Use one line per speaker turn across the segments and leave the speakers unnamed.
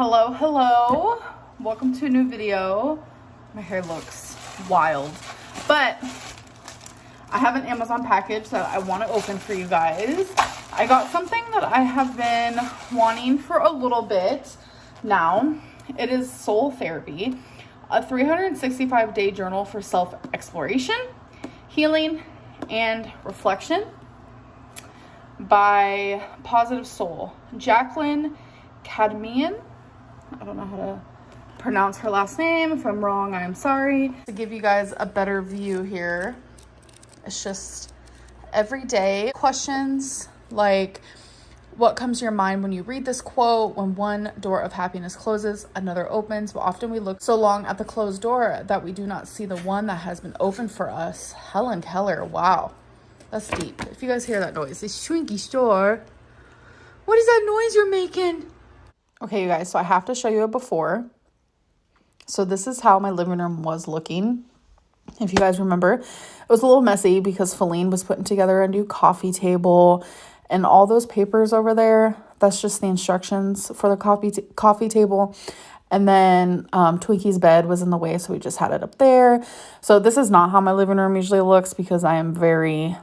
Hello. Welcome to a new video. My hair looks wild, but I have an Amazon package that I want to open for you guys. I got something that I have been wanting for a little bit now. It is Soul Therapy, a 365-day journal for self-exploration, healing, and reflection by Positive Soul. Jacqueline Cadmian. I don't know how to pronounce her last name. If I'm wrong, I am sorry. To give you guys a better view here, it's just everyday questions like, what comes to your mind when you read this quote? When one door of happiness closes, another opens. But often we look so long at the closed door that we do not see the one that has been opened for us. Helen Keller. Wow, that's deep. If you guys hear that noise, it's Shrinky Store. What is that noise you're making? Okay, you guys, so I have to show you a before. So this is how my living room was looking. If you guys remember, it was a little messy because Feline was putting together a new coffee table and all those papers over there. That's just the instructions for the coffee table. And then Twinkie's bed was in the way, so we just had it up there. So this is not how my living room usually looks because I am very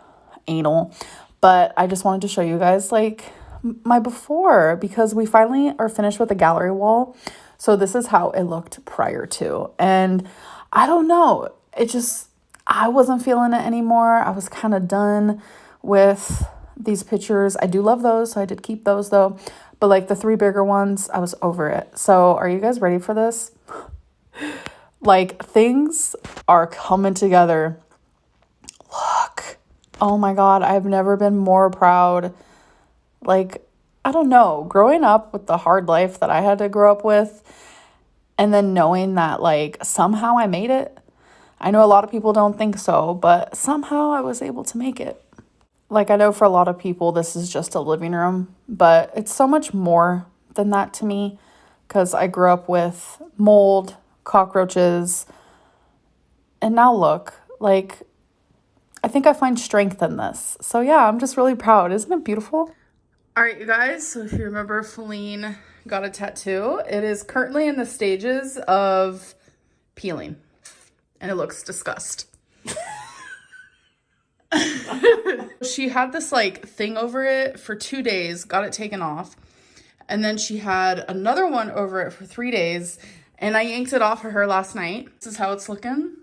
anal. But I just wanted to show you guys like my before because we finally are finished with the gallery wall. So this is how it looked prior to. And I don't know, I wasn't feeling it anymore. I was kind of done with these pictures. I do love those, so I did keep those though. But like the three bigger ones, I was over it. So are you guys ready for this? Like things are coming together. Look. Oh my God, I've never been more proud. Like, I don't know, growing up with the hard life that I had to grow up with, and then knowing that like somehow I made it. I know a lot of people don't think so, but somehow I was able to make it. Like I know for a lot of people, this is just a living room, but it's so much more than that to me because I grew up with mold, cockroaches, and now look, like I think I find strength in this. So yeah, I'm just really proud. Isn't it beautiful? All right, you guys, so if you remember, Feline got a tattoo. It is currently in the stages of peeling, and it looks disgust. She had this like thing over it for 2 days, got it taken off, and then she had another one over it for 3 days, and I yanked it off of her last night. This is how it's looking.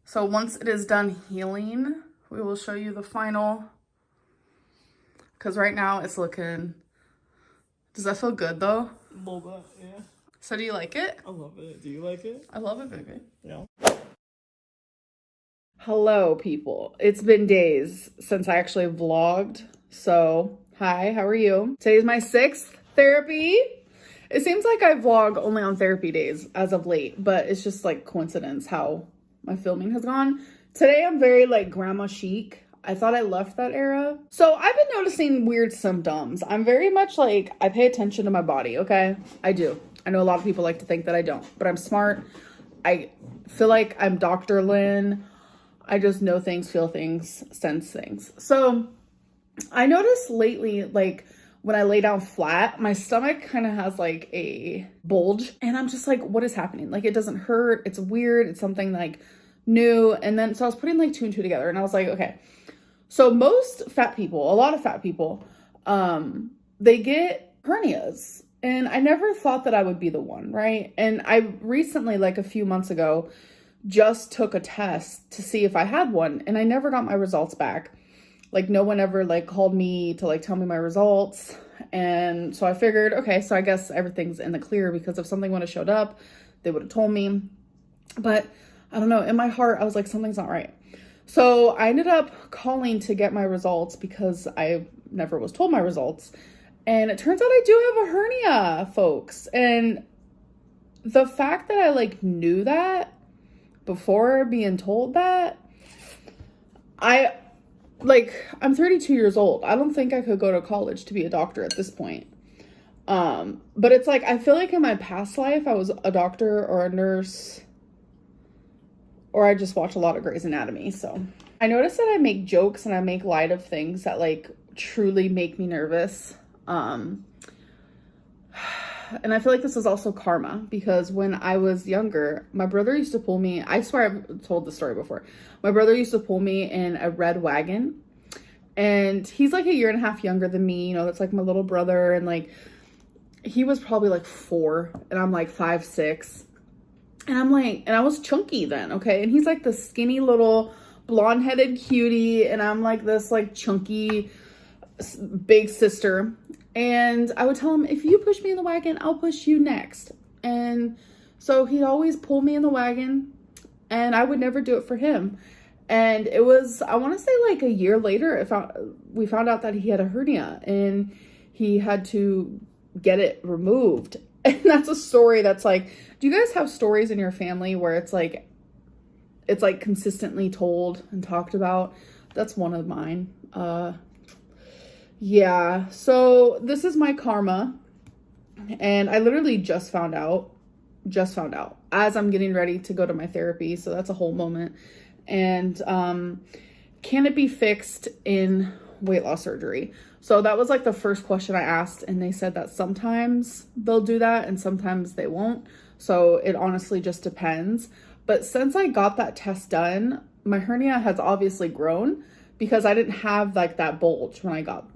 So once it is done healing, we will show you the final. Because right now it's looking... Does that feel good though?
A little bit, yeah.
So do you like it?
I love it. Do you like it?
I love it, baby.
Yeah.
Hello, people. It's been days since I actually vlogged. So, hi, how are you? Today's my 6th therapy. It seems like I vlog only on therapy days as of late, but it's just like coincidence how my filming has gone. Today I'm very like grandma chic. I thought I left that era. So I've been noticing weird symptoms. I'm very much like, I pay attention to my body, okay? I do. I know a lot of people like to think that I don't, but I'm smart. I feel like I'm Dr. Lynn. I just know things, feel things, sense things. So I noticed lately, like when I lay down flat, my stomach kind of has like a bulge and I'm just like, what is happening? Like it doesn't hurt. It's weird. It's something like new. And then, so I was putting like 2 and 2 together and I was like, okay. So most fat people, a lot of fat people, they get hernias. And I never thought that I would be the one, right? And I recently, like a few months ago, just took a test to see if I had one. And I never got my results back. Like no one ever like called me to like tell me my results. And so I figured, okay, so I guess everything's in the clear because if something would have showed up, they would have told me. But I don't know, in my heart, I was like, something's not right. So I ended up calling to get my results because I never was told my results. And it turns out I do have a hernia, folks. And the fact that I like knew that before being told that, I'm 32 years old. I don't think I could go to college to be a doctor at this point. But it's like, I feel like in my past life, I was a doctor or a nurse, or I just watch a lot of Grey's Anatomy. So I noticed that I make jokes and I make light of things that like truly make me nervous. and I feel like this is also karma, because when I was younger, my brother used to pull me. I swear I've told the story before. My brother used to pull me in a red wagon, and he's like a year and a half younger than me. You know, that's like my little brother, and like he was probably like 4, and I'm like 5'6", and I'm like, and I was chunky then, okay? And he's like the skinny little blonde-headed cutie, and I'm like this like chunky big sister. And I would tell him, if you push me in the wagon, I'll push you next. And so he'd always pull me in the wagon, and I would never do it for him. And it was, I want to say like a year later, we found out that he had a hernia, and he had to get it removed. And that's a story that's like, do you guys have stories in your family where it's like consistently told and talked about? That's one of mine. Yeah, so this is my karma, and I literally just found out as I'm getting ready to go to my therapy, so that's a whole moment. And can it be fixed in weight loss surgery? So that was like the first question I asked, and they said that sometimes they'll do that and sometimes they won't, so it honestly just depends. But since I got that test done, my hernia has obviously grown, because I didn't have like that bulge when I got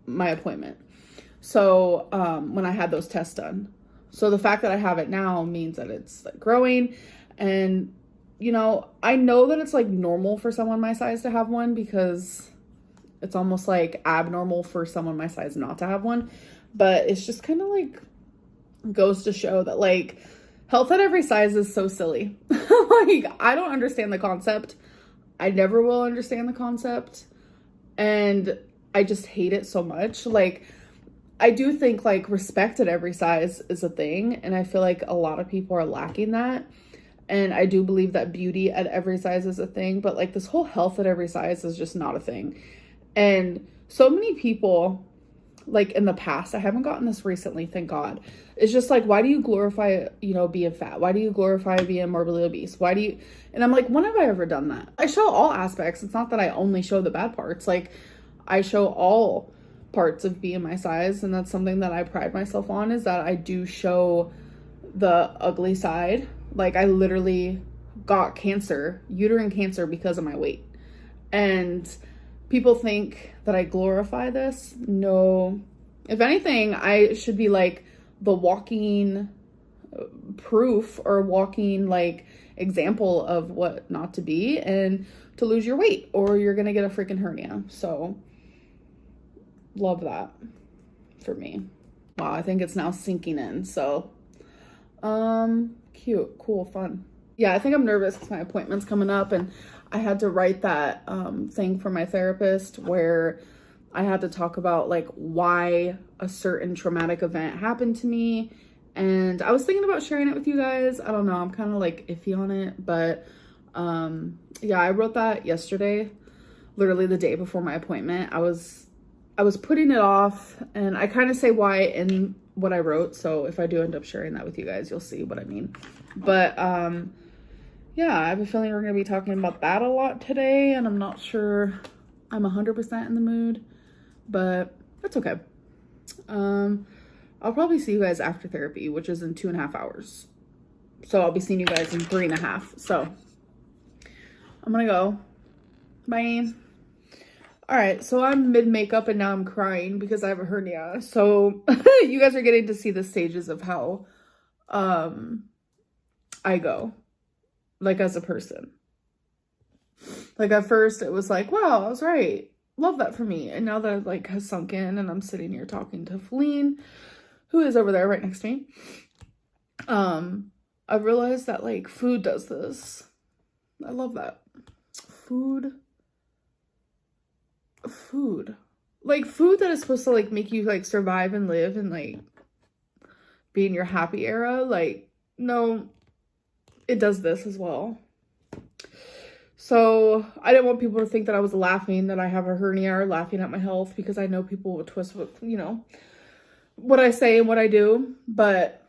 my appointment. So when I had those tests done, so the fact that I have it now means that it's like growing. And you know, I know that it's like normal for someone my size to have one, because it's almost like abnormal for someone my size not to have one. But it's just kind of like goes to show that like health at every size is so silly. Like, I don't understand the concept. I never will understand the concept, and I just hate it so much. Like, I do think like respect at every size is a thing, and I feel like a lot of people are lacking that. And I do believe that beauty at every size is a thing, but like this whole health at every size is just not a thing. And so many people, like in the past, I haven't gotten this recently, thank God. It's just like, why do you glorify, you know, being fat? Why do you glorify being morbidly obese? Why do you, and I'm like, when have I ever done that? I show all aspects. It's not that I only show the bad parts. Like, I show all parts of being my size, and that's something that I pride myself on, is that I do show the ugly side. Like, I literally got cancer, uterine cancer, because of my weight. And people think that I glorify this. No. If anything, I should be like the walking proof, or walking like example of what not to be, and to lose your weight, or you're gonna get a freaking hernia. So love that for me. Wow, I think it's now sinking in. So cute, cool, fun. Yeah, I think I'm nervous because my appointment's coming up, and I had to write that thing for my therapist where I had to talk about like why a certain traumatic event happened to me. And I was thinking about sharing it with you guys. I don't know, I'm kind of like iffy on it, but yeah, I wrote that yesterday, literally the day before my appointment. I was putting it off, and I kind of say why in what I wrote, so if I do end up sharing that with you guys, you'll see what I mean. But yeah, I have a feeling we're going to be talking about that a lot today, and I'm not sure I'm 100% in the mood, but that's okay. I'll probably see you guys after therapy, which is in 2.5 hours. So I'll be seeing you guys in 3.5. So I'm gonna go. Bye. All right, so I'm mid makeup and now I'm crying because I have a hernia. So you guys are getting to see the stages of how I go, like, as a person. Like, at first it was like, wow, I was right. Love that for me. And now that it like has sunk in, and I'm sitting here talking to Feline, who is over there right next to me, I've realized that like food does this. I love that. Food. Like, food that is supposed to like make you like survive and live and like be in your happy era. Like, no, it does this as well. So I didn't want people to think that I was laughing that I have a hernia or laughing at my health, because I know people will twist with, you know, what I say and what I do. But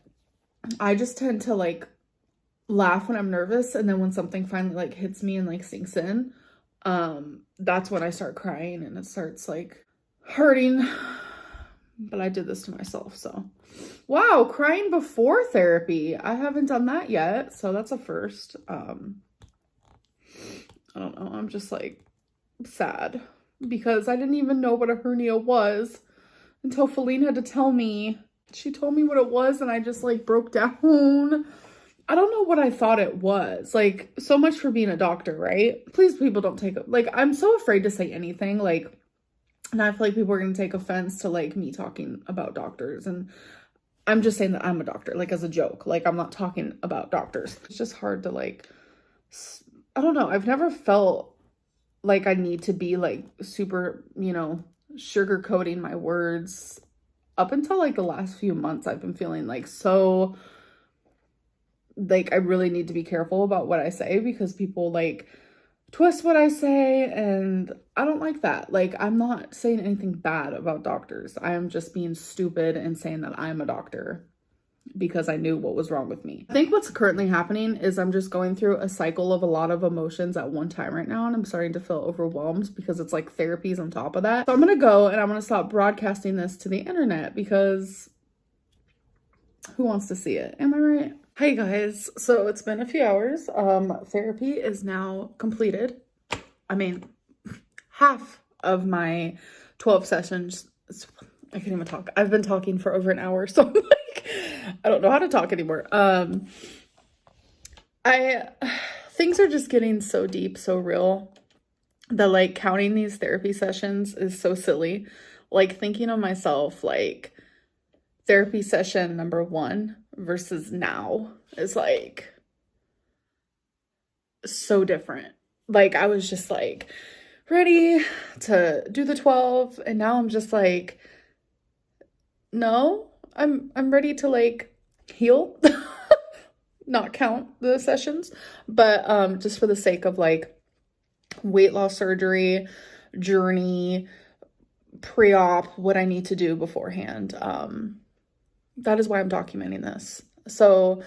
I just tend to like laugh when I'm nervous, and then when something finally like hits me and like sinks in, that's when I start crying and it starts like hurting. but I did this to myself, so. Wow, crying before therapy. I haven't done that yet, so that's a first. I don't know, I'm just like sad because I didn't even know what a hernia was until Feline had to tell me. She told me what it was and I just like broke down. I don't know what I thought it was. Like, so much for being a doctor, right? Please, people don't take it. Like, I'm so afraid to say anything. Like, and I feel like people are going to take offense to like me talking about doctors. And I'm just saying that I'm a doctor, like as a joke. Like, I'm not talking about doctors. It's just hard to like, I don't know. I've never felt like I need to be like super, you know, sugarcoating my words. Up until like the last few months, I've been feeling like so, like I really need to be careful about what I say because people like twist what I say and I don't like that. Like, I'm not saying anything bad about doctors. I am just being stupid and saying that I'm a doctor because I knew what was wrong with me. I think what's currently happening is I'm just going through a cycle of a lot of emotions at one time right now, and I'm starting to feel overwhelmed because it's like therapies on top of that. So I'm gonna go and I'm gonna stop broadcasting this to the internet because who wants to see it? Am I right? Hey guys, so it's been a few hours. Therapy is now completed. I mean, half of my 12 sessions, I can't even talk. I've been talking for over an hour, so I'm like, I don't know how to talk anymore. Things are just getting so deep, so real that like counting these therapy sessions is so silly. Like thinking of myself, like therapy session number 1 versus now is like so different. Like I was just like ready to do the 12 and now I'm just like, no, I'm ready to like heal, not count the sessions, but just for the sake of like weight loss surgery, journey, pre-op, what I need to do beforehand. That is why I'm documenting this. So,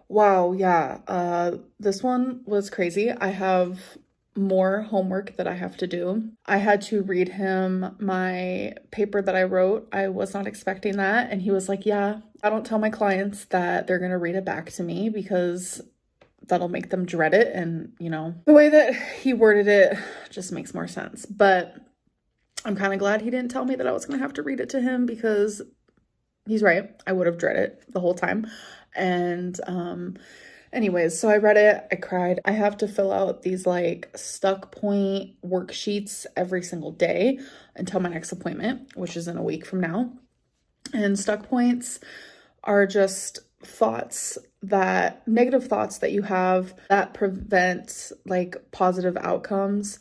wow, yeah, this one was crazy. I have more homework that I have to do. I had to read him my paper that I wrote. I was not expecting that. And he was like, yeah, I don't tell my clients that they're going to read it back to me because that'll make them dread it. And, you know, the way that he worded it just makes more sense. But I'm kind of glad he didn't tell me that I was going to have to read it to him because he's right. I would have dreaded it the whole time. And anyways, so I read it. I cried. I have to fill out these like stuck point worksheets every single day until my next appointment, which is in a week from now. And stuck points are just negative thoughts that you have that prevent like positive outcomes.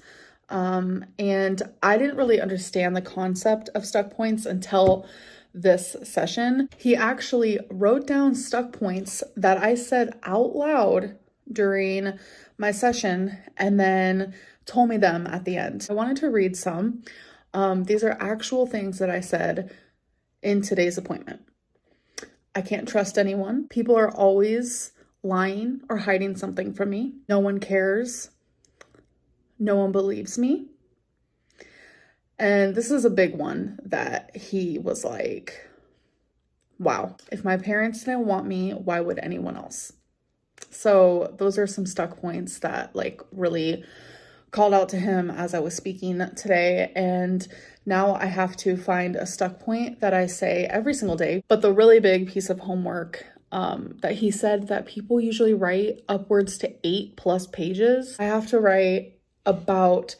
And I didn't really understand the concept of stuck points until this session. He actually wrote down stuck points that I said out loud during my session and then told me them at the end. I wanted to read some. These are actual things that I said in today's appointment. I can't trust anyone. People are always lying or hiding something from me. No one cares. No one believes me. And this is a big one that he was like, wow, if my parents didn't want me, why would anyone else? So those are some stuck points that like really called out to him as I was speaking today. And now I have to find a stuck point that I say every single day. But the really big piece of homework that he said that people usually write upwards to 8+ pages. I have to write about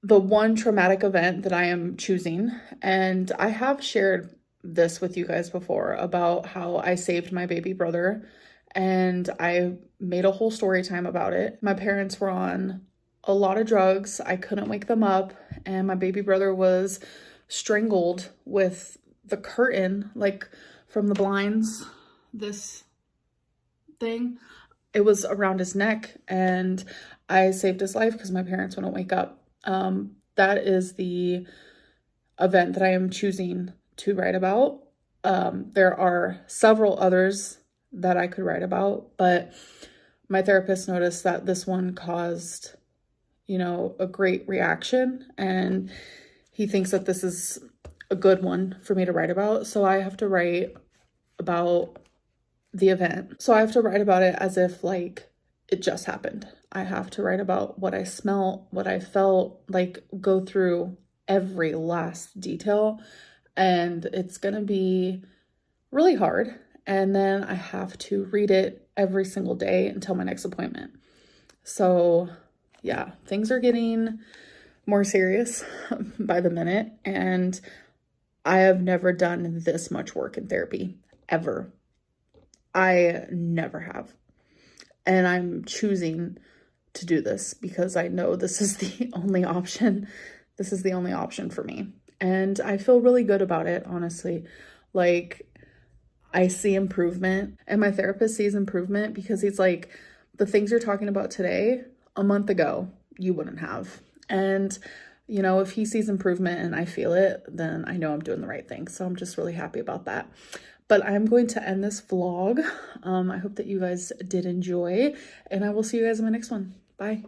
the one traumatic event that I am choosing. And I have shared this with you guys before about how I saved my baby brother and I made a whole story time about it. My parents were on a lot of drugs. I couldn't wake them up and my baby brother was strangled with the curtain, like from the blinds, this thing. It was around his neck and I saved his life because my parents wouldn't wake up. That is the event that I am choosing to write about. There are several others that I could write about, but my therapist noticed that this one caused, you know, a great reaction, and he thinks that this is a good one for me to write about. So I have to write about the event. So I have to write about it as if like it just happened. I have to write about what I smelt, what I felt, like go through every last detail. And it's gonna be really hard. And then I have to read it every single day until my next appointment. So yeah, things are getting more serious by the minute. And I have never done this much work in therapy, ever. I never have. And I'm choosing to do this because I know this is the only option. This is the only option for me. And I feel really good about it, honestly. Like, I see improvement, and my therapist sees improvement because he's like, the things you're talking about today, a month ago, you wouldn't have. And, you know, if he sees improvement and I feel it, then I know I'm doing the right thing. So I'm just really happy about that. But I'm going to end this vlog. I hope that you guys did enjoy, and I will see you guys in my next one. Bye.